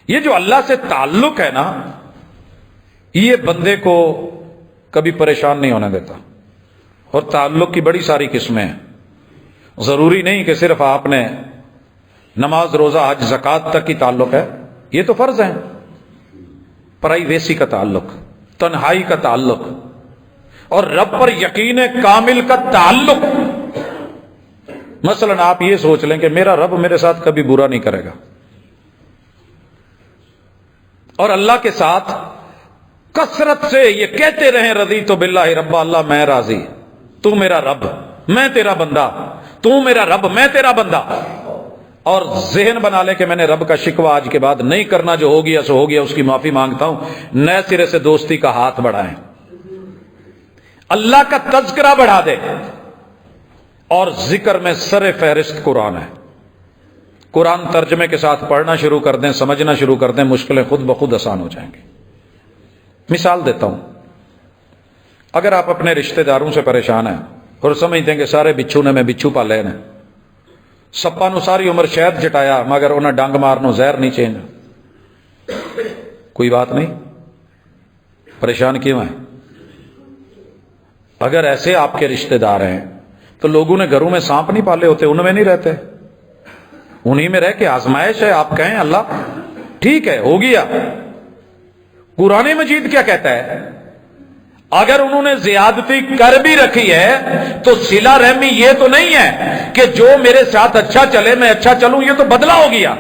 یہ جو اللہ سے تعلق ہے نا، یہ بندے کو کبھی پریشان نہیں ہونے دیتا۔ اور تعلق کی بڑی ساری قسمیں ہیں، ضروری نہیں کہ صرف آپ نے نماز، روزہ، حج، زکوٰۃ تک کی تعلق ہے، یہ تو فرض ہیں۔ پرائیویسی کا تعلق، تنہائی کا تعلق، اور رب پر یقین کامل کا تعلق۔ مثلا آپ یہ سوچ لیں کہ میرا رب میرے ساتھ کبھی برا نہیں کرے گا، اور اللہ کے ساتھ کثرت سے یہ کہتے رہیں رضیت باللہ ربا، اللہ میں راضی، تو میرا رب میں تیرا بندہ، تو میرا رب میں تیرا بندہ، اور ذہن بنا لے کہ میں نے رب کا شکوہ آج کے بعد نہیں کرنا، جو ہو گیا سو ہو گیا، اس کی معافی مانگتا ہوں، نئے سرے سے دوستی کا ہاتھ بڑھائیں، اللہ کا تذکرہ بڑھا دے، اور ذکر میں سر فہرست قرآن ہے۔ قرآن ترجمے کے ساتھ پڑھنا شروع کر دیں، سمجھنا شروع کر دیں، مشکلیں خود بخود آسان ہو جائیں گی۔ مثال دیتا ہوں، اگر آپ اپنے رشتہ داروں سے پریشان ہیں اور سمجھتے ہیں کہ سارے بچھو نے میں بچھو پالے نے، سپا نو ساری عمر شہد جٹایا مگر انہیں ڈنگ مارنو زہر نہیں چینج، کوئی بات نہیں، پریشان کیوں ہیں؟ اگر ایسے آپ کے رشتہ دار ہیں تو لوگوں نے گھروں میں سانپ نہیں پالے ہوتے، ان میں نہیں رہتے، انہی میں رہ کے آزمائش ہے، آپ کہیں اللہ ٹھیک ہے ہو گیا۔ قرآن مجید کیا کہتا ہے؟ اگر انہوں نے زیادتی کر بھی رکھی ہے تو صلہ رحمی یہ تو نہیں ہے کہ جو میرے ساتھ اچھا چلے میں اچھا چلوں، یہ تو بدلہ ہو گیا۔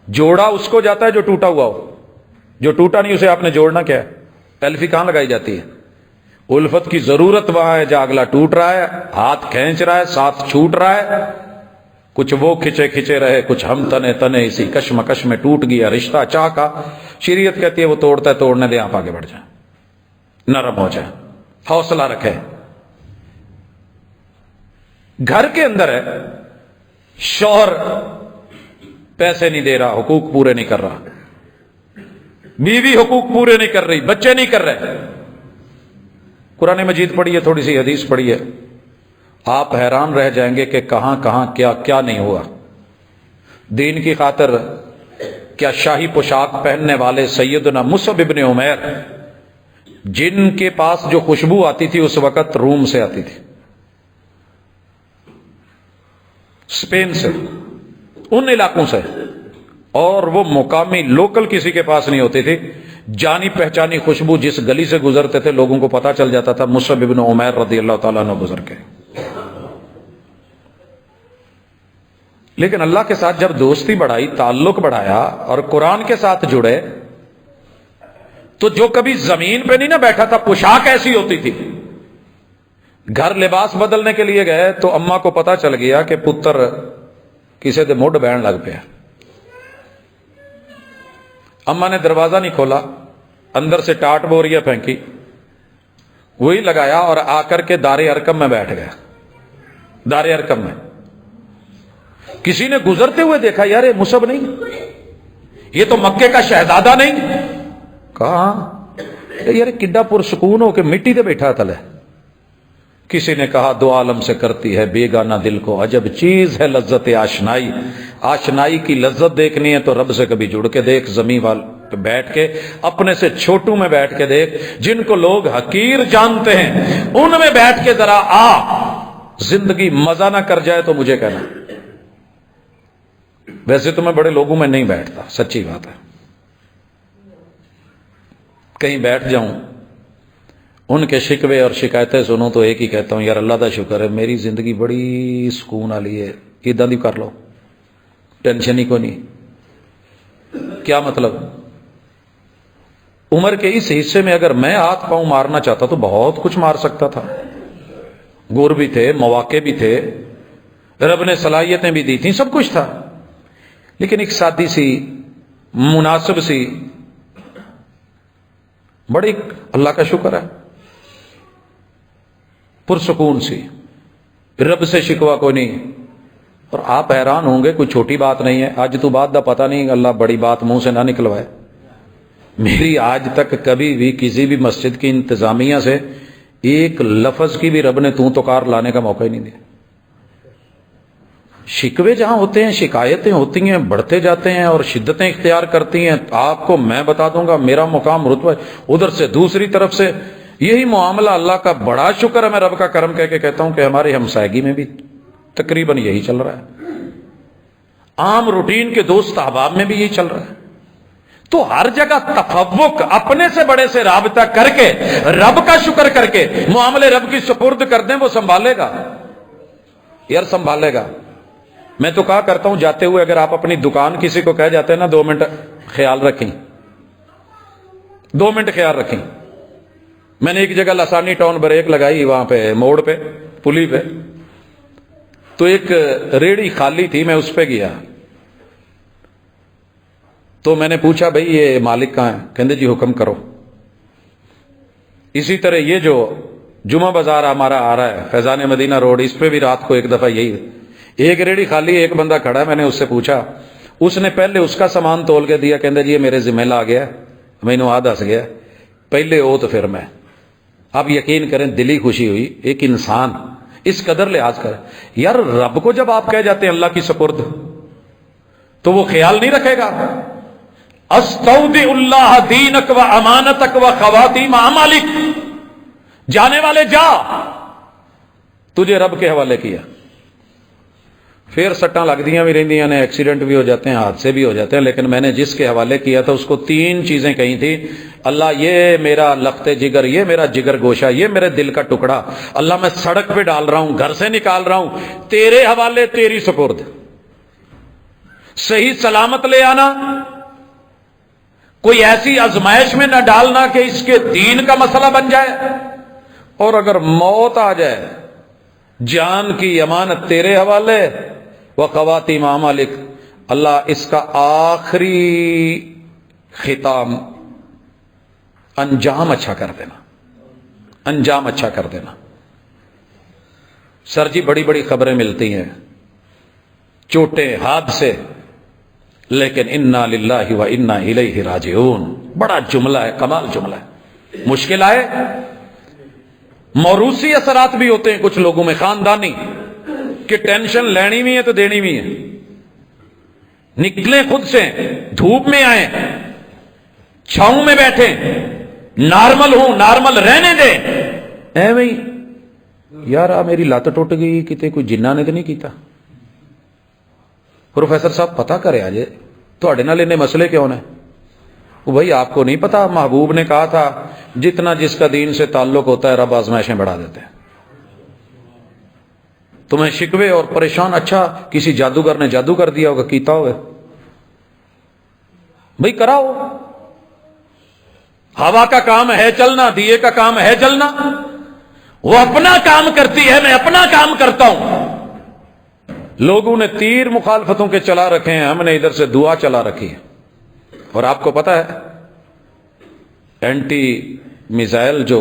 جوڑا اس کو جاتا ہے جو ٹوٹا ہوا ہو، جو ٹوٹا نہیں اسے آپ نے جوڑنا کیا ہے؟ ایلفی کہاں لگائی جاتی ہے؟ الفت کی ضرورت وہاں ہے جہاں اگلا ٹوٹ رہا ہے، ہاتھ کھینچ رہا ہے، ساتھ چھوٹ رہا ہے، کچھ وہ کھچے کھچے رہے، کچھ ہم تنے تنے، اسی کشمکش میں ٹوٹ گیا رشتہ چاہ کا۔ شریعت کہتی ہے وہ توڑتا ہے توڑنے دے، آپ آگے بڑھ جائیں، نرم ہو جائیں، حوصلہ رکھیں۔ گھر کے اندر ہے، شوہر پیسے نہیں دے رہا، حقوق پورے نہیں کر رہا، بیوی حقوق پورے نہیں کر رہی، بچے نہیں کر رہے، قرآن مجید پڑھیے، تھوڑی سی حدیث پڑھیے، آپ حیران رہ جائیں گے کہ کہاں کہاں کیا کیا نہیں ہوا۔ دین کی خاطر کیا شاہی پوشاک پہننے والے سیدنا مصعب ابن عمیر، جن کے پاس جو خوشبو آتی تھی اس وقت روم سے آتی تھی، اسپین سے، ان علاقوں سے، اور وہ مقامی لوکل کسی کے پاس نہیں ہوتی تھی، جانی پہچانی خوشبو جس گلی سے گزرتے تھے لوگوں کو پتا چل جاتا تھا مصعب ابن عمیر رضی اللہ تعالیٰ عنہ گزر کے۔ لیکن اللہ کے ساتھ جب دوستی بڑھائی، تعلق بڑھایا اور قرآن کے ساتھ جڑے تو جو کبھی زمین پہ نہیں نہ بیٹھا تھا، پوشاک ایسی ہوتی تھی، گھر لباس بدلنے کے لیے گئے تو اماں کو پتا چل گیا کہ پتر کسی دے مڈ بہن لگ پیا۔ اماں نے دروازہ نہیں کھولا، اندر سے ٹاٹ بوریاں پھینکی، وہی لگایا اور آ کر کے دار ارقم میں بیٹھ گیا۔ دار ارقم میں کسی نے گزرتے ہوئے دیکھا، یار یہ مصعب نہیں، یہ تو مکے کا شہزادہ نہیں، کہا یار کڈا پرسکون ہو کے مٹی تے بیٹھا تھا. کسی نے کہا دو عالم سے کرتی ہے بیگانہ دل کو عجب چیز ہے لذت آشنائی. آشنائی کی لذت دیکھنی ہے تو رب سے کبھی جڑ کے دیکھ، زمین پہ بیٹھ کے اپنے سے چھوٹوں میں بیٹھ کے دیکھ، جن کو لوگ حقیر جانتے ہیں ان میں بیٹھ کے ذرا آ، زندگی مزہ نہ کر جائے تو مجھے کہنا. ویسے تو میں بڑے لوگوں میں نہیں بیٹھتا، سچی بات ہے. کہیں بیٹھ جاؤں ان کے شکوے اور شکایتیں سنوں تو ایک ہی کہتا ہوں، یار اللہ کا شکر ہے میری زندگی بڑی سکون والی ہے، ادھر دی کر لو، ٹینشن ہی کو نہیں. کیا مطلب؟ عمر کے اس حصے میں اگر میں ہاتھ پاؤں مارنا چاہتا تو بہت کچھ مار سکتا تھا، گور بھی تھے، مواقع بھی تھے، رب نے صلاحیتیں بھی دی تھیں، سب کچھ تھا. لیکن ایک سادی سی مناسب سی بڑی اللہ کا شکر ہے پرسکون سی، رب سے شکوا کوئی نہیں. اور آپ حیران ہوں گے، کوئی چھوٹی بات نہیں ہے. آج تو بات دا پتہ نہیں، اللہ بڑی بات منہ سے نہ نکلوائے. میری آج تک کبھی بھی کسی بھی مسجد کی انتظامیہ سے ایک لفظ کی بھی رب نے تو کار لانے کا موقع ہی نہیں دیا. شکوے جہاں ہوتے ہیں، شکایتیں ہوتی ہیں، بڑھتے جاتے ہیں اور شدتیں اختیار کرتی ہیں. آپ کو میں بتا دوں گا میرا مقام رتبہ ادھر سے دوسری طرف سے یہی معاملہ. اللہ کا بڑا شکر ہے، میں رب کا کرم کہہ کے کہتا ہوں کہ ہمارے ہمسائیگی میں بھی تقریباً یہی چل رہا ہے، عام روٹین کے دوست احباب میں بھی یہی چل رہا ہے. تو ہر جگہ تفوق، اپنے سے بڑے سے رابطہ کر کے رب کا شکر کر کے معاملے رب کی سپرد کر دیں، وہ سنبھالے گا یار، سنبھالے گا. میں تو کہا کرتا ہوں جاتے ہوئے اگر آپ اپنی دکان کسی کو کہہ جاتے ہیں نا 2 منٹ خیال رکھیں، 2 منٹ خیال رکھیں. میں نے ایک جگہ لسانی ٹاؤن بریک لگائی، وہاں پہ موڑ پہ پلی پہ، تو ایک ریڑھی خالی تھی، میں اس پہ گیا تو میں نے پوچھا بھائی یہ مالک کہاں ہے؟ کہندے جی حکم کرو. اسی طرح یہ جو جمعہ بازار ہمارا آ رہا ہے فیضان مدینہ روڈ، اس پہ بھی رات کو ایک دفعہ یہی ایک ریڑھی خالی، ایک بندہ کھڑا ہے. میں نے اس سے پوچھا، اس نے پہلے اس کا سامان تول کے دیا، کہندے جی یہ میرے ذمہ لا گیا، میں نے دس گیا پہلے وہ تو پھر میں. آپ یقین کریں دلی خوشی ہوئی. ایک انسان اس قدر لحاظ کرے. یار رب کو جب آپ کہہ جاتے ہیں اللہ کی سپرد تو وہ خیال نہیں رکھے گا. استودع اللہ دینک و امانتک و خواتیم اعمالک، جانے والے جا، تجھے رب کے حوالے کیا. پھر سٹاں لگدیاں بھی رہندیاں نے، ایکسیڈنٹ بھی ہو جاتے ہیں، حادثے بھی ہو جاتے ہیں، لیکن میں نے جس کے حوالے کیا تھا اس کو 3 چیزیں کہی تھی. اللہ یہ میرا لخت جگر، یہ میرا جگر گوشہ، یہ میرے دل کا ٹکڑا، اللہ میں سڑک پہ ڈال رہا ہوں، گھر سے نکال رہا ہوں، تیرے حوالے، تیری سپرد. صحیح سلامت لے آنا، کوئی ایسی آزمائش میں نہ ڈالنا کہ اس کے دین کا مسئلہ بن جائے. اور اگر موت آ جائے، جان کی امانت تیرے حوالے، وَخَوَاتِيمَ مالک، اللہ اس کا آخری ختام انجام اچھا کر دینا، انجام اچھا کر دینا. سر جی بڑی بڑی خبریں ملتی ہیں، چوٹیں، حادثے، لیکن انا للہ و انا الیہ راجعون بڑا جملہ ہے، کمال جملہ ہے. مشکل آئے، موروثی اثرات بھی ہوتے ہیں کچھ لوگوں میں، خاندانی، کہ ٹینشن لینی بھی ہے تو دینی بھی ہے. نکلیں خود سے، دھوپ میں آئیں، چھاؤں میں بیٹھیں، نارمل ہوں، نارمل رہنے دیں. ایویں یار میری لت ٹوٹ گئی، کتے کوئی جنہ نے تو نہیں کیتا. پروفیسر صاحب پتہ کرے آجے تھوڑے نال انہیں مسئلے کیوں نے؟ وہ بھائی آپ کو نہیں پتا، محبوب نے کہا تھا جتنا جس کا دین سے تعلق ہوتا ہے رب آزمائشیں بڑھا دیتے ہیں. تمہیں شکوے اور پریشان، اچھا کسی جادوگر نے جادو کر دیا ہوگا، کیتا ہوگا بھائی کراؤ. ہوا کا کام ہے چلنا، دیے کا کام ہے جلنا، وہ اپنا کام کرتی ہے، میں اپنا کام کرتا ہوں. لوگوں نے تیر مخالفتوں کے چلا رکھے ہیں، ہم نے ادھر سے دعا چلا رکھی ہے. اور آپ کو پتا ہے اینٹی میزائل جو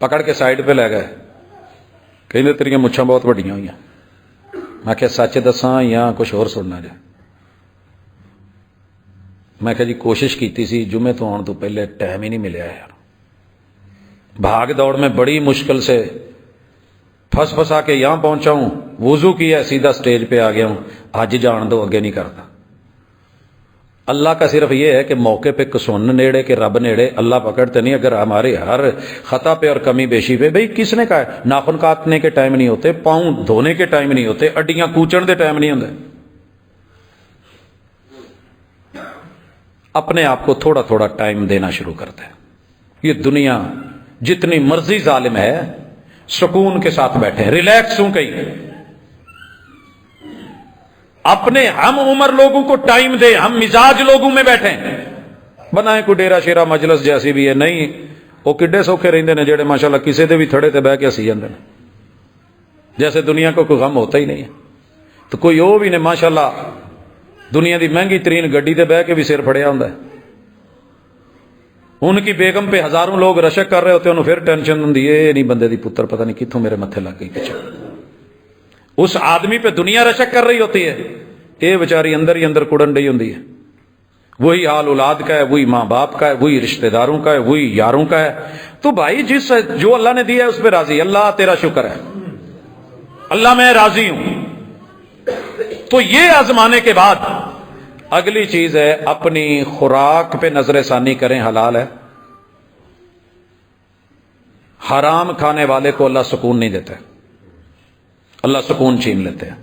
پکڑ کے سائڈ پہ لے گئے، کہیں تیریاں مچھاں بہت وڈیاں ہوئی ہیں۔ میں کہ سچ دساں یا کچھ اور سننا جائے؟ میں کہ جی کوشش کیتی سی، جمعے تو آن تو پہلے ٹائم ہی نہیں ملیا یار، بھاگ دوڑ میں بڑی مشکل سے پھنس پھنسا کے یہاں پہنچا ہوں، وضو کیا سیدھا سٹیج پہ آ گیا ہوں، آج جان دو اگے نہیں کرتا۔ اللہ کا صرف یہ ہے کہ موقع پہ کسون نیڑے کہ رب نیڑے، اللہ پکڑتے نہیں۔ اگر ہمارے ہر خطا پہ اور کمی بیشی پہ، بھئی کس نے کہا ہے ناخن کاٹنے کے ٹائم نہیں ہوتے، پاؤں دھونے کے ٹائم نہیں ہوتے، اڈیاں کوچن دے ٹائم نہیں ہوتے۔ اپنے آپ کو تھوڑا تھوڑا ٹائم دینا شروع کرتے ہیں۔ یہ دنیا جتنی مرضی ظالم ہے، سکون کے ساتھ بیٹھے، ریلیکس ہوں کہیں، اپنے ہم عمر لوگوں کو ٹائم دے، ہم مزاج لوگوں میں بیٹھیں، بنائیں کوئی ڈیرا شیرا مجلس جیسی بھی ہے نہیں۔ وہ کڈے سوکھے رہندے نے جڑے ماشاءاللہ کسی دے بھی تھڑے تے بہ کے ہسی جاندے نے، جیسے دنیا کو کوئی غم ہوتا ہی نہیں ہے۔ تو کوئی وہ بھی نے ماشاءاللہ دنیا دی مہنگی ترین گڈی تے بہ کے بھی سر پھڑیا ہوندا ہے، ان کی بیگم پہ ہزاروں لوگ رشک کر رہے ہوتے ہیں، انہوں پھر ٹینشن ہوندی ہے نہیں بندے دی پتر پتہ نہیں کتھوں میرے متھے لگ گئی کچھ۔ اس آدمی پہ دنیا رشک کر رہی ہوتی ہے، یہ بیچاری اندر ہی اندر کڑن ڈی ہوندی ہے۔ وہی حال اولاد کا ہے، وہی ماں باپ کا ہے، وہی رشتہ داروں کا ہے، وہی یاروں کا ہے۔ تو بھائی جس جو اللہ نے دیا ہے اس پہ راضی، اللہ تیرا شکر ہے، اللہ میں راضی ہوں۔ تو یہ آزمانے کے بعد اگلی چیز ہے اپنی خوراک پہ نظر ثانی کریں، حلال ہے۔ حرام کھانے والے کو اللہ سکون نہیں دیتا، اللہ سکون چھین لیتے ہیں۔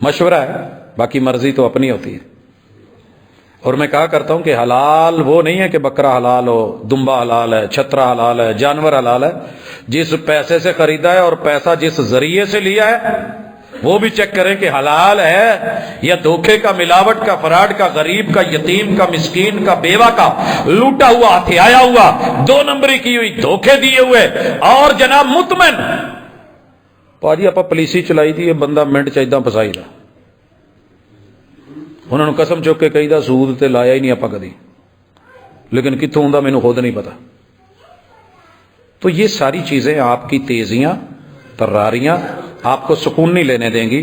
مشورہ ہے، باقی مرضی تو اپنی ہوتی ہے۔ اور میں کہا کرتا ہوں کہ حلال وہ نہیں ہے کہ بکرا حلال ہو، دمبا حلال ہے، چھترا حلال ہے، جانور حلال ہے۔ جس پیسے سے خریدا ہے اور پیسہ جس ذریعے سے لیا ہے وہ بھی چیک کریں کہ حلال ہے یا دھوکے کا، ملاوٹ کا، فراڈ کا، غریب کا، یتیم کا، مسکین کا، بیوہ کا، لوٹا ہوا، ہتھیایا ہوا، دو نمبری کی ہوئی، دھوکے دیے ہوئے، اور جناب مطمئن پاجی آپ پولیسی چلائی تھی، یہ بندہ منٹ چاہیدہ پسائی دا، انہوں نے قسم چک کے کہی دا سود تے لایا ہی نہیں آپ کدی، لیکن کتوں ہوندا مینوں خود نہیں پتا۔ تو یہ ساری چیزیں آپ کی تیزیاں، تراریاں آپ کو سکون نہیں لینے دیں گی۔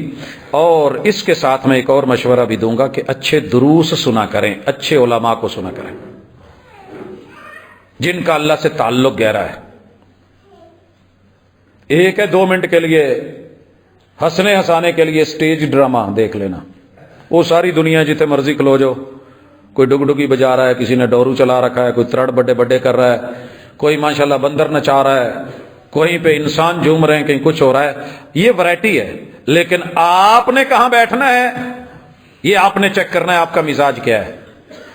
اور اس کے ساتھ میں ایک اور مشورہ بھی دوں گا کہ اچھے دروس سنا کریں، اچھے علماء کو سنا کریں جن کا اللہ سے تعلق گہرا ہے۔ ایک ہے 2 منٹ کے لیے ہنسنے ہنسانے کے لیے سٹیج ڈرامہ دیکھ لینا، وہ ساری دنیا جتنے مرضی کھلو جاؤ، کوئی ڈگ ڈگی بجا رہا ہے، کسی نے ڈورو چلا رکھا ہے، کوئی ترڑ بڑے بڑے کر رہا ہے، کوئی ماشاءاللہ بندر نچا رہا ہے، کوئی پہ انسان جھوم رہے ہیں، کہیں کچھ ہو رہا ہے، یہ ورائٹی ہے۔ لیکن آپ نے کہاں بیٹھنا ہے یہ آپ نے چیک کرنا ہے، آپ کا مزاج کیا ہے۔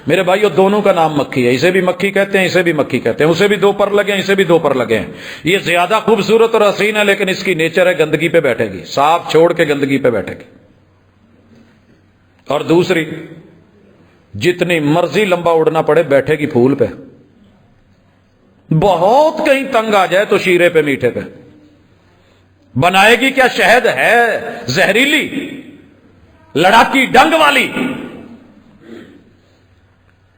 میرے بھائیو دونوں کا نام مکھی ہے، اسے بھی مکھی کہتے ہیں، اسے بھی مکھی کہتے ہیں، اسے بھی 2 پر لگے ہیں، اسے بھی 2 پر لگے ہیں۔ یہ زیادہ خوبصورت اور حسین ہے لیکن اس کی نیچر ہے گندگی پہ بیٹھے گی، صاف چھوڑ کے گندگی پہ بیٹھے گی۔ اور دوسری جتنی مرضی لمبا اڑنا پڑے بیٹھے گی پھول پہ، بہت کہیں تنگ آ جائے تو شیرے پہ، میٹھے پہ بنائے گی کیا، شہد ہے زہریلی لڑاکی ڈنگ والی۔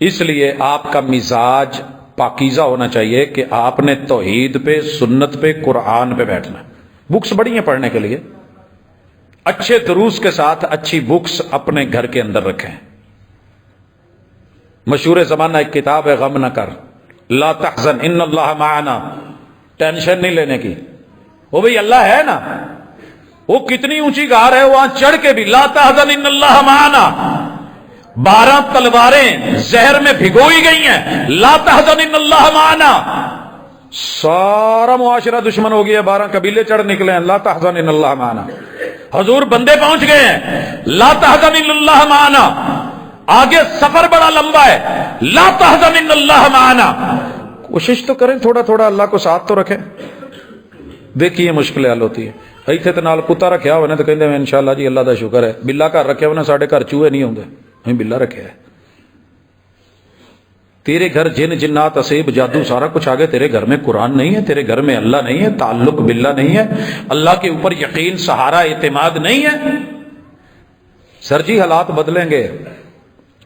اس لیے آپ کا مزاج پاکیزہ ہونا چاہیے کہ آپ نے توحید پہ، سنت پہ، قرآن پہ بیٹھنا۔ بکس بڑی ہیں پڑھنے کے لیے، اچھے دروس کے ساتھ اچھی بکس اپنے گھر کے اندر رکھیں۔ مشہور زمانہ ایک کتاب ہے غم نہ کر، لا تحزن ان اللہ معنا، ٹینشن نہیں لینے کی، وہ بھئی اللہ ہے نا، وہ کتنی اونچی غار ہے وہاں چڑھ کے بھی لا تحزن ان اللہ معنا، 12 تلواریں زہر میں بھگوئی گئی ہیں، لا تحزن ان اللہ معنا، سارا معاشرہ دشمن ہو گیا، 12 قبیلے چڑھ نکلے ہیں، لا تحزن ان اللہ معنا، حضور بندے پہنچ گئے ہیں، لا تحزن ان اللہ معنا، آگے سفر بڑا لمبا ہے، لا تحزن ان اللہ معنا۔ کوشش تو کریں تھوڑا تھوڑا اللہ کو ساتھ تو رکھیں، دیکھیے مشکل حل ہوتی ہے۔ ایتھے تے نال کتا رکھیا ہونے تو کہندے انشاءاللہ جی اللہ دا شکر ہے، بلا گھر رکھے ہونے ساڈے گھر چوہے نہیں ہوندے، ہم بلا رکھیا ہے۔ تیرے گھر جن جنات اسیب جادو سارا کچھ آگے، تیرے گھر میں قرآن نہیں ہے، تیرے گھر میں اللہ نہیں ہے، تعلق باللہ نہیں ہے، اللہ کے اوپر یقین، سہارا، اعتماد نہیں ہے۔ سر جی حالات بدلیں گے،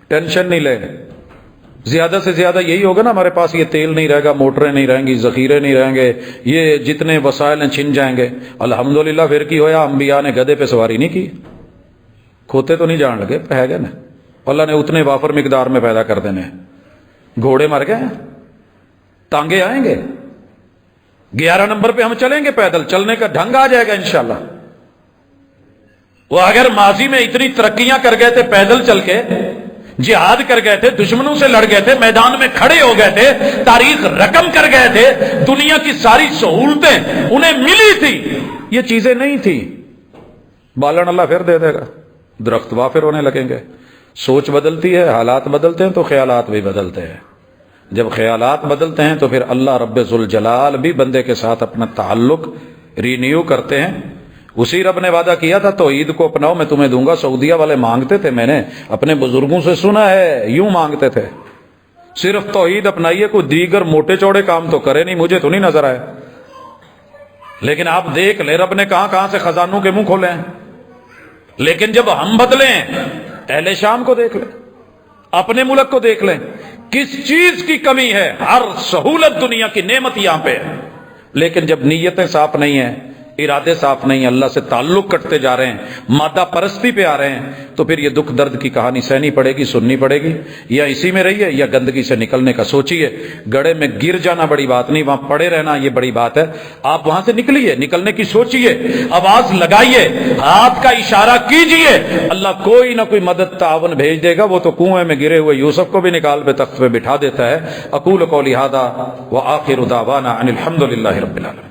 ٹینشن نہیں لیں، زیادہ سے زیادہ یہی ہوگا نا، ہمارے پاس یہ تیل نہیں رہے گا، موٹریں نہیں رہیں گی، ذخیرے نہیں رہیں گے، یہ جتنے وسائل ہیں چھن جائیں گے۔ الحمدللہ پھر کی ہویا، انبیاء نے گدھے پہ سواری نہیں کی، کھوتے تو نہیں جان لگے، پہ گئے نا، اللہ نے اتنے وافر مقدار میں پیدا کر دینے۔ گھوڑے مر گئے، تانگے آئیں گے، 11 نمبر پہ ہم چلیں گے، پیدل چلنے کا ڈھنگ آ جائے گا انشاءاللہ۔ وہ اگر ماضی میں اتنی ترقیاں کر گئے تھے پیدل چل کے، جہاد کر گئے تھے، دشمنوں سے لڑ گئے تھے، میدان میں کھڑے ہو گئے تھے، تاریخ رقم کر گئے تھے، دنیا کی ساری سہولتیں انہیں ملی تھی، یہ چیزیں نہیں تھی، بالن اللہ پھر دے دے گا، درخت وافر ہونے لگیں گے۔ سوچ بدلتی ہے، حالات بدلتے ہیں تو خیالات بھی بدلتے ہیں، جب خیالات بدلتے ہیں تو پھر اللہ رب ذوالجلال بھی بندے کے ساتھ اپنا تعلق رینیو کرتے ہیں۔ اسی رب نے وعدہ کیا تھا توحید کو اپناؤ میں تمہیں دوں گا، سعودیہ والے مانگتے تھے، میں نے اپنے بزرگوں سے سنا ہے یوں مانگتے تھے، صرف توحید اپنائیے، کوئی دیگر موٹے چوڑے کام تو کرے نہیں، مجھے تو نہیں نظر آئے۔ لیکن آپ دیکھ لیں رب نے کہاں کہاں سے خزانوں کے منہ کھولے ہیں۔ لیکن جب ہم بدلیں، اہل شام کو دیکھ لیں، اپنے ملک کو دیکھ لیں، کس چیز کی کمی ہے، ہر سہولت دنیا کی نعمت یہاں پہ ہے، لیکن جب نیتیں صاف نہیں ہیں، ارادے صاف نہیں ہیں، اللہ سے تعلق کٹتے جا رہے ہیں، مادہ پرستی پہ آ رہے ہیں، تو پھر یہ دکھ درد کی کہانی سہنی پڑے گی، سننی پڑے گی۔ یا اسی میں رہیے یا گندگی سے نکلنے کا سوچیے۔ گڑھے میں گر جانا بڑی بات نہیں، وہاں پڑے رہنا یہ بڑی بات ہے۔ آپ وہاں سے نکلیے، نکلنے کی سوچیے، آواز لگائیے، ہاتھ کا اشارہ کیجیے، اللہ کوئی نہ کوئی مدد تعاون بھیج دے گا۔ وہ تو کنویں میں گرے ہوئے یوسف کو بھی نکال پہ تخت پہ بٹھا دیتا ہے۔ اقول قولی ھذا وآخر دعوانا ان الحمد للہ رب العالمین۔